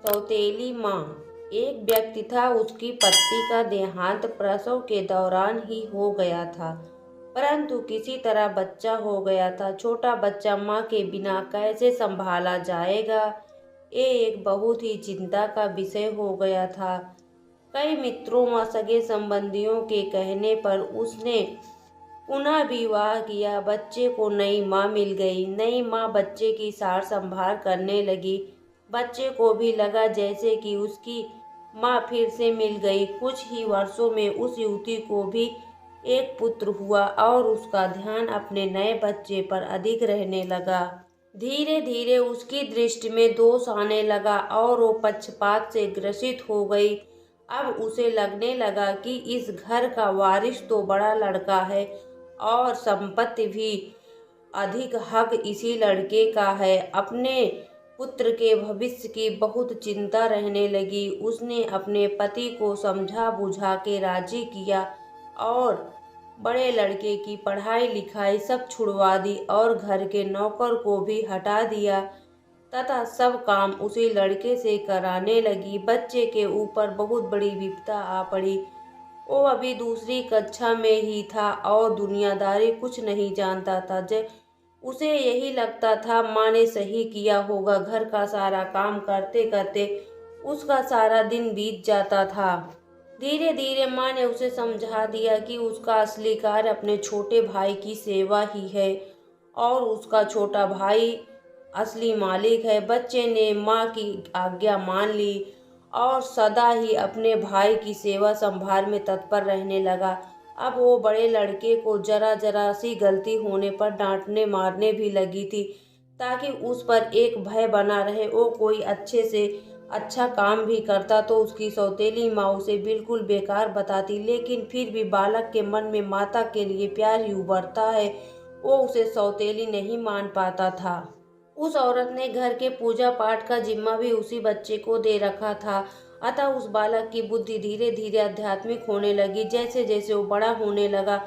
सौतेली माँ। एक व्यक्ति था, उसकी पत्नी का देहांत प्रसव के दौरान ही हो गया था, परंतु किसी तरह बच्चा हो गया था। छोटा बच्चा माँ के बिना कैसे संभाला जाएगा, ये एक बहुत ही चिंता का विषय हो गया था। कई मित्रों व सगे संबंधियों के कहने पर उसने पुनः विवाह किया। बच्चे को नई माँ मिल गई। नई माँ बच्चे की सार संभाल करने लगी। बच्चे को भी लगा जैसे कि उसकी माँ फिर से मिल गई। कुछ ही वर्षों में उस युवती को भी एक पुत्र हुआ और उसका ध्यान अपने नए बच्चे पर अधिक रहने लगा। धीरे धीरे उसकी दृष्टि में दोष आने लगा और वो पक्षपात से ग्रसित हो गई। अब उसे लगने लगा कि इस घर का वारिस तो बड़ा लड़का है और संपत्ति भी अधिक हक इसी लड़के का है। अपने पुत्र के भविष्य की बहुत चिंता रहने लगी। उसने अपने पति को समझा बुझा के राजी किया और बड़े लड़के की पढ़ाई लिखाई सब छुड़वा दी और घर के नौकर को भी हटा दिया तथा सब काम उसी लड़के से कराने लगी। बच्चे के ऊपर बहुत बड़ी विपदा आ पड़ी। वो अभी दूसरी कक्षा में ही था और दुनियादारी कुछ नहीं जानता था। उसे यही लगता था माँ ने सही किया होगा। घर का सारा काम करते करते उसका सारा दिन बीत जाता था। धीरे धीरे माँ ने उसे समझा दिया कि उसका असली कार्य अपने छोटे भाई की सेवा ही है और उसका छोटा भाई असली मालिक है। बच्चे ने माँ की आज्ञा मान ली और सदा ही अपने भाई की सेवा संभाल में तत्पर रहने लगा। अब वो बड़े लड़के को जरा जरा सी गलती होने पर डांटने मारने भी लगी थी, ताकि उस पर एक भय बना रहे। वो कोई अच्छे से अच्छा काम भी करता तो उसकी सौतेली माँ उसे बिल्कुल बेकार बताती, लेकिन फिर भी बालक के मन में माता के लिए प्यार ही उभरता है, वो उसे सौतेली नहीं मान पाता था। उस औरत ने घर के पूजा पाठ का जिम्मा भी उसी बच्चे को दे रखा था, अतः उस बालक की बुद्धि धीरे धीरे आध्यात्मिक होने लगी। जैसे जैसे वो बड़ा होने लगा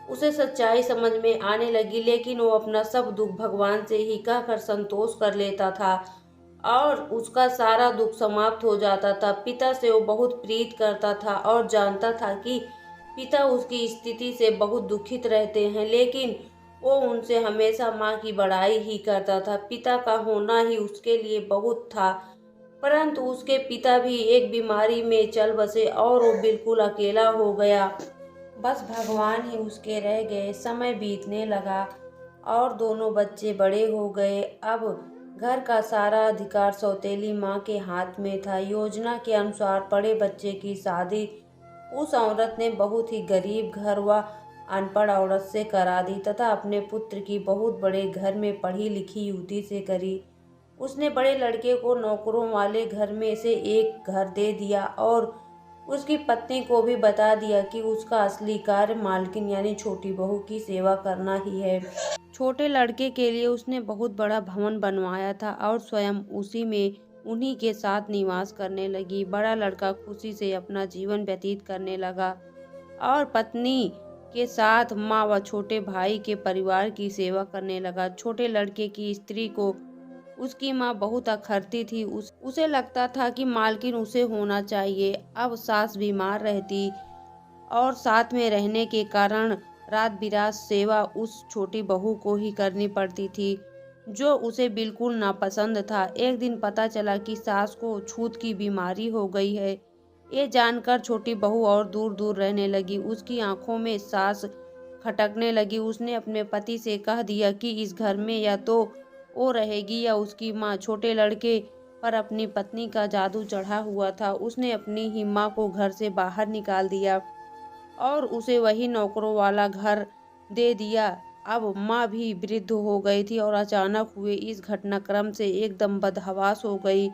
उसे सच्चाई समझ में आने लगी, लेकिन वो अपना सब दुख भगवान से ही कहकर संतोष कर लेता था और उसका सारा दुख समाप्त हो जाता था। पिता से वो बहुत प्रीत करता था और जानता था कि पिता उसकी स्थिति से बहुत दुखित रहते हैं, लेकिन वो उनसे हमेशा माँ की बड़ाई ही करता था। पिता का होना ही उसके लिए बहुत था, परंतु उसके पिता भी एक बीमारी में चल बसे और वो बिल्कुल अकेला हो गया। बस भगवान ही उसके रह गए। समय बीतने लगा और दोनों बच्चे बड़े हो गए। अब घर का सारा अधिकार सौतेली माँ के हाथ में था। योजना के अनुसार बड़े बच्चे की शादी उस औरत ने बहुत ही गरीब घर व अनपढ़ औरत से करा दी तथा अपने पुत्र की बहुत बड़े घर में पढ़ी लिखी युवती से करी। उसने बड़े लड़के को नौकरों वाले घर में से एक घर दे दिया और उसकी पत्नी को भी बता दिया कि उसका असली कार्य मालकिन यानी छोटी बहू की सेवा करना ही है। छोटे लड़के के लिए उसने बहुत बड़ा भवन बनवाया था और स्वयं उसी में उन्हीं के साथ निवास करने लगी। बड़ा लड़का खुशी से अपना जीवन व्यतीत करने लगा और पत्नी के साथ माँ व छोटे भाई के परिवार की सेवा करने लगा। छोटे लड़के की स्त्री को उसकी माँ बहुत अखरती थी। उसे लगता था कि मालकिन उसे होना चाहिए। अब सास बीमार रहती और साथ में रहने के कारण रात बिरात सेवा उस छोटी बहू को ही करनी पड़ती थी, जो उसे बिल्कुल नापसंद था। एक दिन पता चला कि सास को छूत की बीमारी हो गई है। ये जानकर छोटी बहू और दूर दूर रहने लगी। उसकी आंखों में सांस खटकने लगी। उसने अपने पति से कह दिया कि इस घर में या तो वो रहेगी या उसकी माँ। छोटे लड़के पर अपनी पत्नी का जादू चढ़ा हुआ था। उसने अपनी ही माँ को घर से बाहर निकाल दिया और उसे वही नौकरों वाला घर दे दिया। अब माँ भी वृद्ध हो गई थी और अचानक हुए इस घटनाक्रम से एकदम बदहवास हो गई।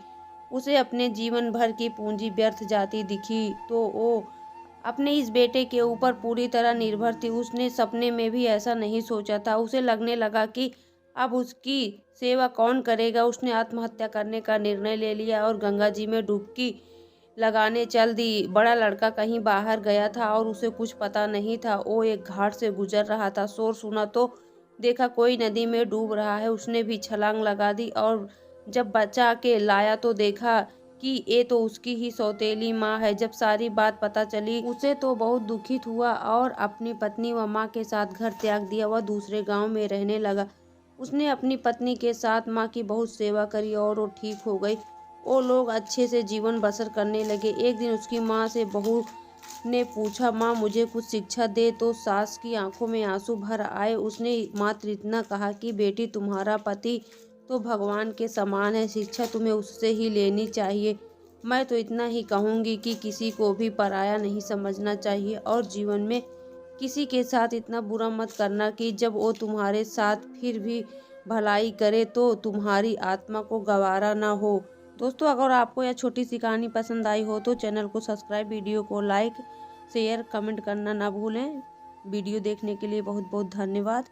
उसे अपने जीवन भर की पूंजी व्यर्थ जाती दिखी तो वो अपने इस बेटे के ऊपर पूरी तरह निर्भर थी। उसने सपने में भी ऐसा नहीं सोचा था। उसे लगने लगा कि अब उसकी सेवा कौन करेगा। उसने आत्महत्या करने का निर्णय ले लिया और गंगा जी में डुबकी लगाने चल दी। बड़ा लड़का कहीं बाहर गया था और उसे कुछ पता नहीं था। वो एक घाट से गुजर रहा था। शोर सुना तो देखा कोई नदी में डूब रहा है। उसने भी छलांग लगा दी और जब बचा के लाया तो देखा कि ये तो उसकी ही सौतेली माँ है। जब सारी बात पता चली उसे तो बहुत दुखित हुआ और अपनी पत्नी व माँ के साथ घर त्याग दिया। वह दूसरे गांव में रहने लगा। उसने अपनी पत्नी के साथ माँ की बहुत सेवा करी और वो ठीक हो गई। वो लोग अच्छे से जीवन बसर करने लगे। एक दिन उसकी माँ से बहू ने पूछा, माँ मुझे कुछ शिक्षा दे। तो सास की आंखों में आंसू भर आए। उसने मात्र इतना कहा कि बेटी तुम्हारा पति तो भगवान के समान है, शिक्षा तुम्हें उससे ही लेनी चाहिए। मैं तो इतना ही कहूँगी कि किसी को भी पराया नहीं समझना चाहिए और जीवन में किसी के साथ इतना बुरा मत करना कि जब वो तुम्हारे साथ फिर भी भलाई करे तो तुम्हारी आत्मा को गवारा ना हो। दोस्तों, अगर आपको यह छोटी सी कहानी पसंद आई हो तो चैनल को सब्सक्राइब, वीडियो को लाइक, शेयर, कमेंट करना ना भूलें। वीडियो देखने के लिए बहुत बहुत धन्यवाद।